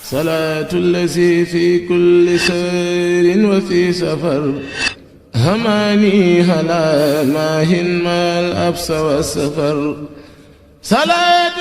صلاة الذي في كل سير وفي سفر هماني هلا ماهن ما الأبس والسفر صلاة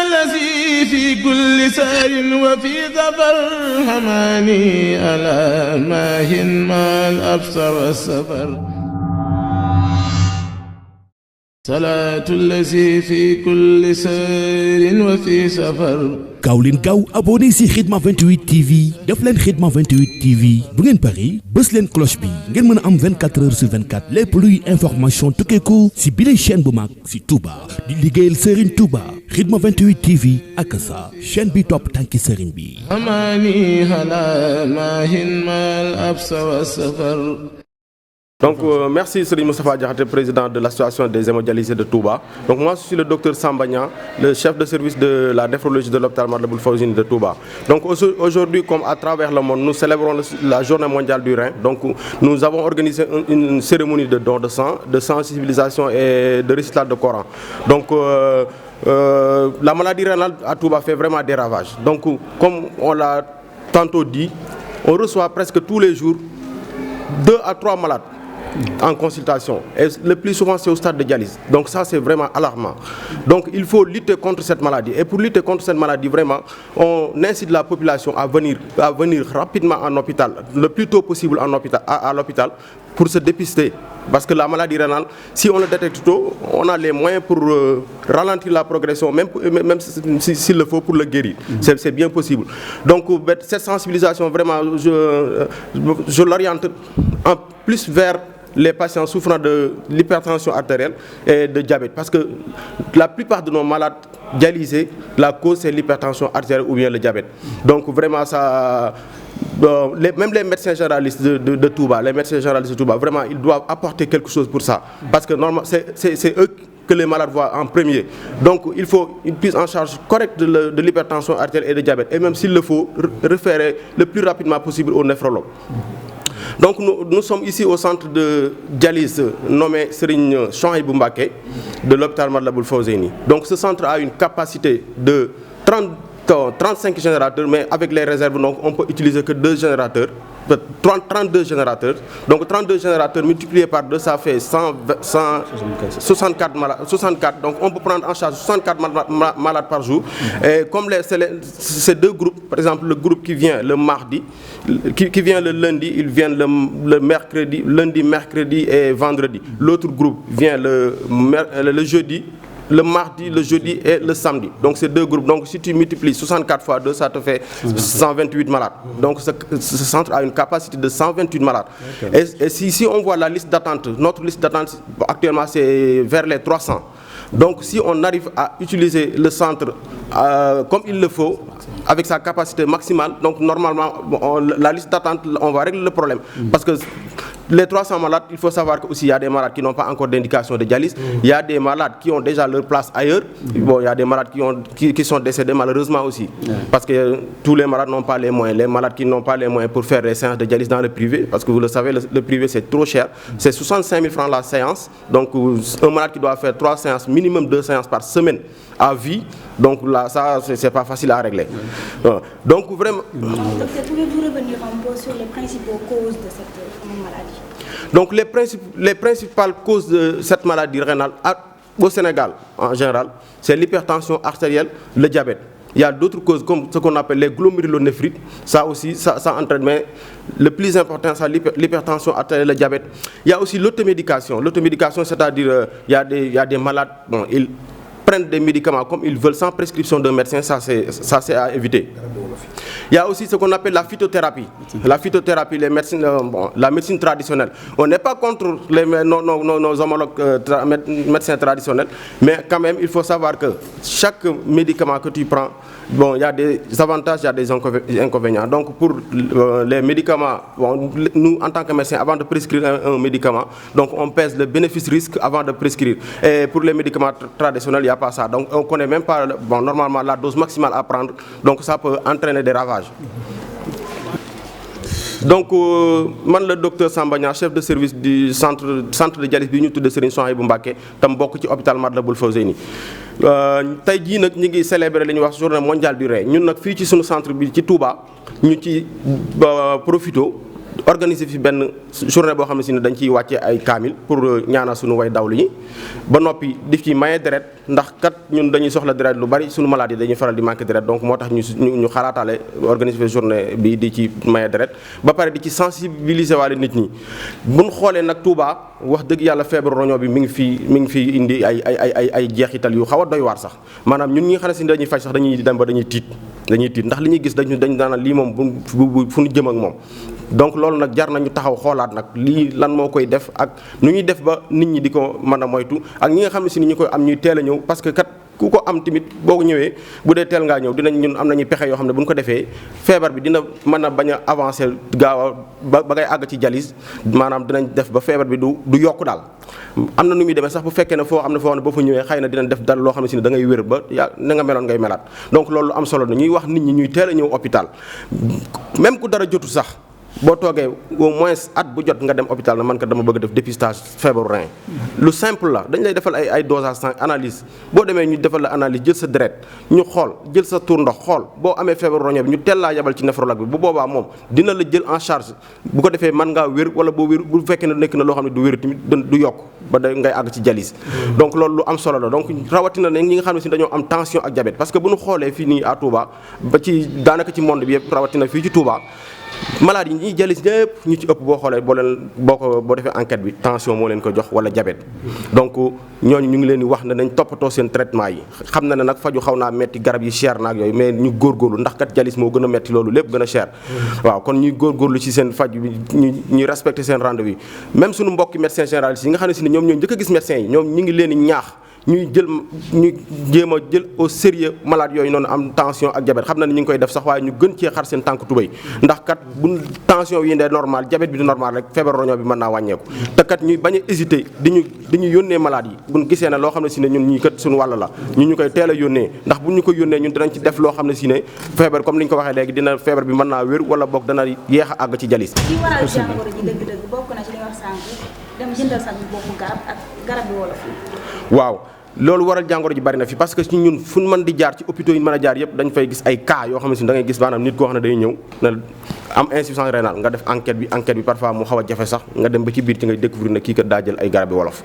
الذي في كل سير وفي سفر هماني هلا ماهن ما الأبس والسفر صلاة الذي في كل سير وفي سفر gaaw leen gaaw abonné si Khidma 28 TV def leen Khidma 28 TV bu ngeen pari bës leen cloche bi ngeen mën a am 24 heures sur 24 lépp luy information tukkeeku si bile chaîne bu mag si Touba di liggéeyal Serigne Touba Khidma 28 TV ak sa chaîne bi topp tànki Serigne bi. amani hala mahin mal absa wa safar. Donc merci Serigne Moustapha Diakhaté, président de l'association des hémodialysés de Touba. Donc moi je suis le docteur Sambagna, le chef de service de la néphrologie de l'hôpital Matlaboul Fawzeyni de Touba. Donc aujourd'hui, comme à travers le monde, nous célébrons la journée mondiale du rein. Donc nous avons organisé une cérémonie de don de sang, de sensibilisation et de récital de Coran. Donc la maladie rénale à Touba fait vraiment des ravages. Donc comme on l'a tantôt dit, on reçoit presque tous les jours 2 à 3 malades en consultation, et le plus souvent c'est au stade de dialyse. Donc ça c'est vraiment alarmant. Donc il faut lutter contre cette maladie, et pour lutter contre cette maladie vraiment on incite la population à venir rapidement en hôpital, le plus tôt possible en hôpital, à l'hôpital pour se dépister, parce que la maladie rénale, si on le détecte tôt, on a les moyens pour ralentir la progression, même s'il le faut pour le guérir. C'est bien possible. Donc cette sensibilisation vraiment je l'oriente en plus vers les patients souffrant de l'hypertension artérielle et de diabète, parce que la plupart de nos malades dialysés, la cause c'est l'hypertension artérielle ou bien le diabète. Donc vraiment ça, même les médecins généralistes de Touba, vraiment ils doivent apporter quelque chose pour ça, parce que normalement c'est eux que les malades voient en premier. Donc il faut une prise en charge correcte de l'hypertension artérielle et de diabète, et même s'il le faut, référer le plus rapidement possible au néphrologue. Donc nous sommes ici au centre de dialyse nommé Serigne Souhaïbou Mbacké de l'hôpital Matlaboul Fawzeyni. Donc ce centre a une capacité de 35 générateurs, mais avec les réserves, donc on peut utiliser que 2 générateurs, 32 générateurs. Donc 32 générateurs multipliés par 2, ça fait 64 malades. 64. Donc on peut prendre en charge 64 malades par jour. Et comme ces 2 groupes, par exemple le groupe qui vient le mardi, qui vient le lundi, ils viennent le mercredi, lundi, mercredi et vendredi. L'autre groupe vient le jeudi, le mardi, le jeudi et le samedi. Donc c'est 2 groupes. Donc si tu multiplies 64 fois 2, ça te fait 128 malades. Donc ce centre a une capacité de 128 malades. Okay. Et si on voit la liste d'attente, notre liste d'attente actuellement c'est vers les 300. Donc si on arrive à utiliser le centre comme il le faut, avec sa capacité maximale, donc normalement la liste d'attente, on va régler le problème. Parce que les 300 malades, il faut savoir qu'il y a des malades qui n'ont pas encore d'indication de dialyse. Il y a des malades qui ont déjà leur place ailleurs. Bon, il y a des malades qui sont décédés malheureusement aussi. Parce que tous les malades n'ont pas les moyens. Les malades qui n'ont pas les moyens pour faire des séances de dialyse dans le privé, parce que vous le savez, le privé c'est trop cher. C'est 65 000 francs la séance. Donc un malade qui doit faire 3 séances, minimum 2 séances par semaine à vie. Donc là, ça, c'est pas facile à régler. Donc vraiment... Docteur, pouvez-vous revenir un peu sur les principaux causes de cette maladie? Donc les principales causes de cette maladie rénale au Sénégal en général, c'est l'hypertension artérielle, le diabète. Il y a d'autres causes comme ce qu'on appelle les glomérulonéphrite. Ça aussi, ça entraîne, mais le plus important, c'est l'hypertension artérielle, le diabète. Il y a aussi l'automédication. L'automédication, c'est-à-dire il y a des malades, bon, ils prennent des médicaments comme ils veulent sans prescription d'un médecin, ça c'est à éviter. Il y a aussi ce qu'on appelle la phytothérapie. La phytothérapie, la médecine traditionnelle. On n'est pas contre nos homologues médecins traditionnels, mais quand même, il faut savoir que chaque médicament que tu prends, bon, il y a des avantages, il y a des inconvénients. Donc pour les médicaments, bon, nous en tant que médecins, avant de prescrire un médicament, donc on pèse le bénéfice-risque avant de prescrire. Et pour les médicaments traditionnels, il n'y a pas ça. Donc on ne connaît même pas normalement la dose maximale à prendre. Donc ça peut entraîner des ravages. donc man le docteur Samba Niang chef de service du centre de dialyse bi ñu tuddee Serigne Souhaïbou Mbacké tam bokk ci hôpital Matlaboul Fawzeyni tey jii nag ñu ngi célébrer li ñuy wax journée mondiale du rein ñun nag fii ci sunu centre bi ci Touba ñu ci profito organiser fi benn journée boo xam ne si ne dañ ciy wàcce ay kaamil pour ñaanal suñu way dawlu yi ba noppi di ci maye deret ndax kat ñun dañuy soxla deret lu bari suñu maladie dañuy faral di manqué deret donc moo tax ñu xalaataale organiser fi journée bi di ci maye deret ba pare di ci sensibiliser waale nit ñi buñ xoolee nag Touba wax dëgg yàlla feebaru roño bi mi ngi fii indi ay jeexital yu xaw a doy waar sax maanaam ñun ñi nga xam ne si dañuy faj sax dañuy dem ba dañuy tiit ndax li ñuy gis dañ daana lii moom fu ñu jëm ak moom donc loolu nag jar nañu taxaw xoolaat nag lii lan moo koy def ak nu ñuy def ba nit ñi di ko mën a moytu ak ñi nga xam ne si ni ñu koy am ñuy teel a ñëw parce que kat ku ko am tamit boo ñëwee bu dee teel ngaa ñëw ñun am nañu pexe yoo xam ne bu ñu ko defee feebar bi dina mën a bañ a avancer gaaw a ba ngay àgg ci dialyse maanaam dinañ def ba feebar bi du yokku daal am na nu muy demee sax bu fekkee ne foo xam ne boo fa ñëwee xëy na dinañ def dal loo xam ne si ne da ngay wér ba na nga meloon ngay melaat donc loolu am solo na ñuy wax nit ñi ñuy teel a ñëw hôpital même ku dara jotu sax boo toogee au moins at bu jot nga dem hôpital na man ka dama bëgg def dépistage feebaru rein lu simple la dañ lay defal ay dosage sans analyse boo demee ñu defal la analyse jël sa deret ñu xool jël sa tour ndox xool boo amee feebaru roño bi ñu teel laa yabal ci néphrologue bi bu boobaa moom dina la jël en charge bu ko defee mën ngaa wér wala boo wér bu fekkee ne nekk na loo xam ne du wér tamit du yokk ba da ngay àgg ci dialyse donc loolu lu am solo la donc rawatina ne ñi nga xam ne si dañoo am tension ak diabète parce que bu ñu xoolee fii nii à Touba ba ci daanaka ci monde bi yëpp rawatina fii ci Touba malade yi ñuy dialyse ñëpp ñu ci ëpp boo xoolee boo defee enquête bi tension moo leen ko jox wala diabète donc ñooñu ñu ngi leen di wax ne nañ toppatoo seen traitement yi xam na ne nag faju xaw naa metti garab yi cher naak yooyu mais ñu góorgóorlu ndax kat dialyse moo gën a metti loolu lépp gën a cher waaw kon ñuy góorgóorlu ci seen faj bi ñuy respecté seen rendez-vous même suñu mbokki médecin généraliste yi nga xam ne si ne ñoom ñoo njëkk a gis médecin yi ñoom ñu ngi leen di ñaax ñu jéem a jël au sérieux malade yooyu noonu am tension ak diabète xam na ne ñu ngi koy def sax waaye ñu gën cee xar seen tànk tubéy ndax kat bu tension yi ndee normal diabète bi di normal rek feebar roño bi mën naa wàññeeku te kat ñuy bañ a hésité di ñu yónnee malade yi buñ gisee ne loo xam ne si ne ñun ñii kat suñu wàll la ñu koy teel a yónnee ndax bu ñu ko yónnee ñun dinañ ci def loo xam ne si ne feebar comme li ñu ko waxee léegi dina feebar bi mën naa wér wala boog dana yéex a àgg ci dialyse. li waral jàngoro ji dëgg-dëgg bokk na ci li wax sànq dem jëndal sa boppu garab ak garab bi wolof yi. waaw loolu waral jàngoro ji bari na fi parce que ñun fu ñu mën di jaar ci hôpitaux yi mën a jaar yëpp dañ fay gis ay cas yoo xam ne si da ngay gis maanaam nit koo xam ne day ñëw na am insuffisance rénale nga def enquête bi parfois mu xaw a jafe sax nga dem ba ci biir ci ngay découvrir ne kii kat daa jël ay garabi wolof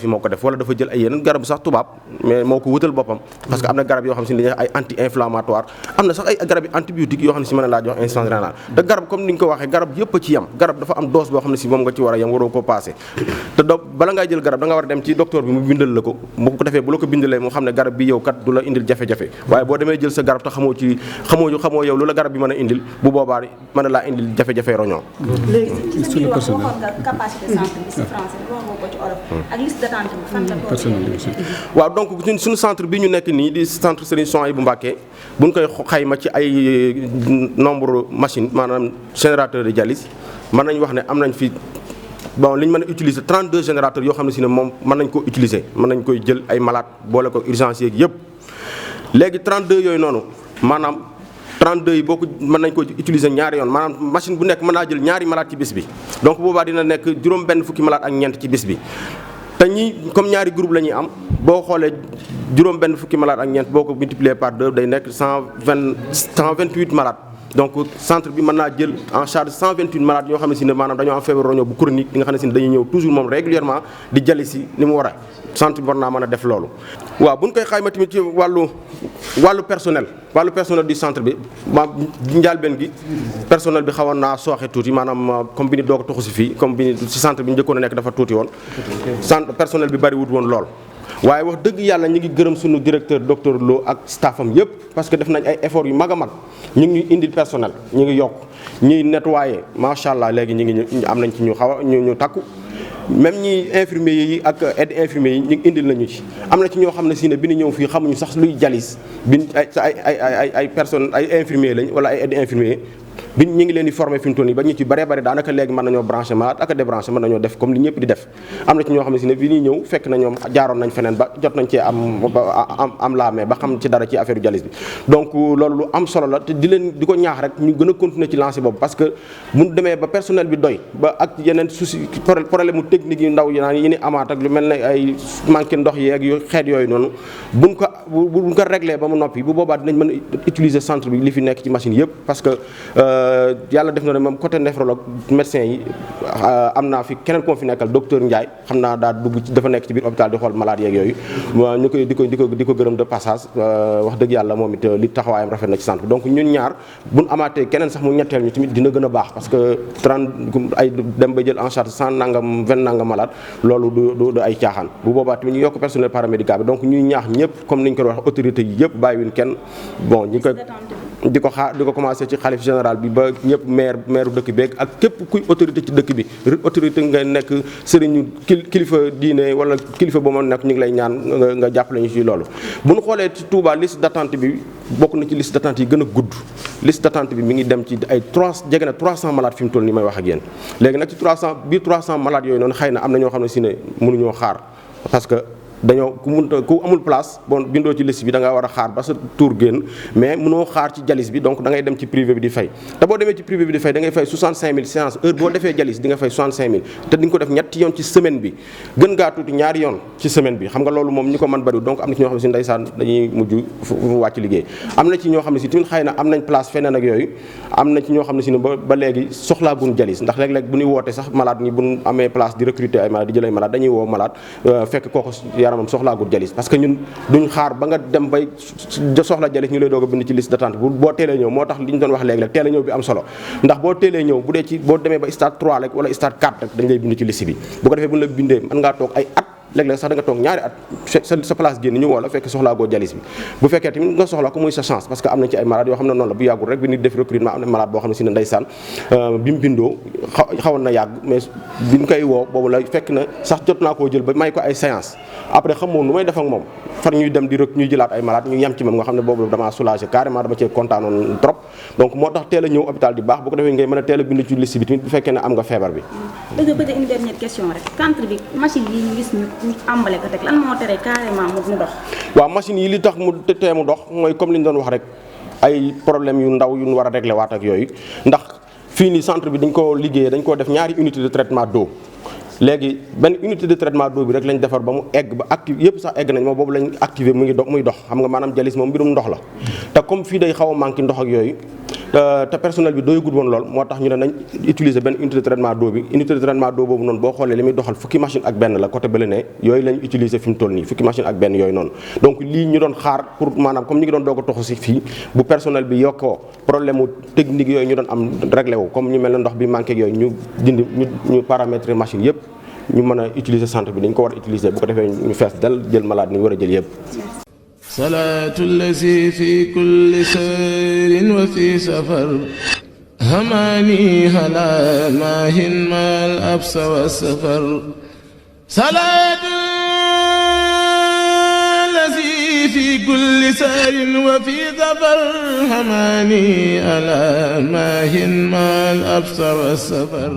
yi moo ko def wala dafa jël ay yeneen garab sax tubaab mais moo ko wutal boppam parce que am na garab yoo xam ne si dañuy ay anti inflammatoire am na sax ay garabi antibiotique yoo xam ne si mën a laa jox insuffisance rénale te garab comme ni nga ko waxee garab yëpp a ci yam garab dafa am dose boo xam ne si moom nga ci war a yam waroo koo passé te bala ngay jël garab da nga war a dem ci docteur bi mu bindal la ko bu ko defee bu la ko bindalee mu xam ne garab bi yow kat du la indil jafe-jafe waaye boo demee jël sa garab te xamoo yow lu la garab bi mën a indil bu boobaa mën na laa indil jafe-jafe roñoo. léegi ci biir wax waxoon nga capacité centre bi si français wax nga ko ci olof ak liste d'attente bi fan la toll. waaw donc ñun suñu centre bi ñu nekk nii di centre Serigne Souhaïbou Mbacké buñ koy xayma ci ay nombre machine maanaam générateur de dialyse mën nañu wax ne am nañ fi bon li ñu mën a utiliser 32 générateurs yoo xam ne si ne moom mën nañ ko utiliser mën nañ koy jël ay malade boole ko urgence yeeg yëpp léegi 32 yooyu noonu maanaam 32 yi boo ko mën nañ ko utiliser ñaari yoon maanaam machine bu nekk mën naa jël ñaari malade ci bis bi donc boobaa dina nekk juróom benn fukki malade ak ñeent ci bis bi te ñi comme ñaari groupe la ñuy am boo xoolee juróom benn fukki malade ak ñeent boo ko multiplier par 2 day nekk 128 malades donc centre bi mën naa jël en charge 128 malades yoo xam ne si ne maanaam dañoo am feebar roño bu chronique li nga xam ne si ne dañuy ñëw toujours moom régulièrement di jali si ni mu war a centre bi war naa mën a def loolu waaw bu ñu koy xayma tamit ci wàllu personnel du centre bi njàlbeen gi personnel bi xawoon naa sooxe tuuti maanaam comme bi ni doog a toxu si fii comme bi ni si centre bi njëkkoon a nekk dafa tuuti woon centre personnel bi bari wut woon lool waaye wax dëgg yàlla ñu ngi gërëm suñu directeur docteur Lo ak staffam yëpp parce que def nañ ay efforts yu mag a mag ñu ngi indil personnel ñu ngi yokk ñuy nettoyer macha allah léegi ñu ngi am nañ ci ñu takku même ñi infirmiers yi ak aide infirmiers yi ñu indil nañu ci am na ci ñoo xam ne si ne bi ñu ñëw fii xamuñu sax luy dialyse bi ay personnes ay infirmiers lañ wala ay aide infirmiers bi ñu ngi leen di former fi mu toll nii ba ñu ci bëree bëri daanaka léegi mën nañoo branché malade ak a débranché mën nañoo def comme li ñëpp di def am na ci ñoo xam ne si ne bi ñuy ñëw fekk na ñoom jaaroon nañ feneen ba jot nañ cee am laamee ba xam ci dara ci affaire dialyse bi donc loolu lu am solo la te di ko ñaax rek ñu gën a continuer ci lancé boobu parce que bu demee ba personnel bi doy ba ak yeneen souci problème mu technique yu ndaw yi naan yi ni amaat ak lu mel ne ay manqué ndox yeeg yu xeet yooyu noonu buñ ko réglé ba mu noppi bu boobaa dinañ mën a utiliser centre bi li fi nekk ci machine yëpp parce que yàlla def na ne moom côté néphrologue médecin yi am naa fi keneen koo fi nekkal docteur Ndiaye xam naa daa dugg ci dafa nekk ci biir hôpital di xool malade yeeg yooyu ñu koy di ko gërëm de passage wax dëgg yàlla moom it li taxawaayam rafet na ci centre bi donc ñun ñaar buñ amaatee keneen sax mu ñetteel ñu tamit dina gën a baax parce que 30 ay dem ba jël en charge 100 nangam 20 nangam malade loolu du ay caaxaan bu boobaa tamit ñu yokk personnel paramédical bi donc ñuy ñaax ñëpp comme ni ñu ko wax autorité yi yëpp bàyyiwuñ kenn bon ñi ko di ko commencé ci xalif général bi ba ñëpp maire dëkk beeg ak képp kuy autorité ci dëkk bi autorité nga nekk sëriñu kilifa diine wala kilifa ba ma nekk ñu ngi lay ñaan nga jàppale ñu ci loolu bu ñu xoolee ci Touba liste d'attente bi bokk na ci liste d'attente yi gën a gudd liste d'attente bi mi ngi dem ci ay jege na 300 malades fi mu toll nii may wax ak yéen léegi nag ci 300 malades yooyu noonu xëy na am na ñoo xam ne si ne mënuñoo xaar parce que dañoo ku amul place bon bindoo ci liste bi da nga war a xaar ba sa tour génn mais mënoo xaar ci dialyse bi donc da ngay dem ci privé bi di fay te boo demee ci privé bi di fay da ngay fay 65000 séance heure boo defee dialyse di nga fay 65000 te di nga ko def ñetti yoon ci semaine bi gën ngaa tuuti ñaari yoon ci semaine bi xam nga loolu moom ñi ko mën bariwul donc am na ci ñoo xam ne si ndeysaan dañuy mujj wàcc liggéey am na ci ñoo xam ne si tamit xëy na am nañ place feneen ak yooyu am na ci ñoo xam ne si ne ba léegi soxlaa gun dialyse ndax léeg-léeg bu ñuy woote sax malade ñi bu ñu amee place di recruter ay malade di jël ay malade dañuy woo malade fekk kooku yaramam soxlaagul dialyse parce que ñun duñ xaar ba nga dem bay soxla dialyse ñu lay doog a bind ci liste d'attente boo teelee ñëw moo tax li ñu doon wax léegi-léeg teel a ñëw bi am solo ndax boo teelee ñëw bu dee ci boo demee ba stade 3 rek wala stade 4 rek dañ lay bind ci liste bi bu ko defee bu ñu la bindee mën ngaa toog ay at léeg-léeg sax da nga toog ñaari at sa place génn ñu woo la fekk soxlaa goo dialyse bi bu fekkee tamit nga soxla ko muy sa chance parce que am na ci ay malades yoo xam ne noonu la bu yàggul rek bi nit def recrutement am na malade boo xam ne si ne ndeysaan bi mu bindoo xawoon na yàgg mais bi ñu koy woo boobu la fekk na sax jot naa koo jël ba may ko ay séance après xamoon nu may def ak moom far ñuy dem di rek ñuy jëlaat ay malade ñu yem ci moom nga xam ne boobu damaa soulagé carrément dama cee kontaanoon trop donc moo tax teel a ñëw hôpital di baax bu ko defee ngay mën a teel a bind ci liste bi tamit bu fekkee ne am nga feebar bi. bëgg une dernière question rek centre bi machine yi ñu gis ñu ambale ko teg lan moo tere carrément mu dox. waaw machine yi li tax mu tee mu dox mooy comme li ñu doon wax rek ay problème yu ndaw yu ñu war a régler waat ak yooyu ndax fii nii centre bi dañ ko liggéeyee dañ koo def ñaari unité de traitement d'eau léegi benn unité de traitement d'eau bi rek lañ defar ba mu egg ba active yëpp sax egg nañ moom boobu lañ activé muy dox xam nga maanaam dialyse moom mbirum ndox la te comme fii day xaw a manqué ndox ak yooyu te personnel bi doy gudd woon lool moo tax ñu ne nañ utiliser benn unité de traitement d'eau bi unité de traitement d'eau boobu noonu boo xoolee li muy doxal fukki machine ak benn la côté bële ne yooyu lañ utiliser fi mu toll nii fukki machine ak benn yooyu noonu donc lii ñu doon xaar pour maanaam comme ñu ngi doon doog a toxu si fii bu personnel bi yokkoo problème mu technique yooyu ñu doon am réglé wu comme ñu mel ne ndox bi manqué yooyu ñu dindi ñu paramétrer machine yëpp ñu mën a utiliser centre bi dañ ko war a utiliser bu ko defee ñu fees dal jël malade ni war a jël yëpp. salaatu allazi fi kulli sayrin wa fi safar hamani hala mahin mal absa wa safar salaatu allazi fi kulli sayrin wa fi safar hamani hala mahin mal absa wa safar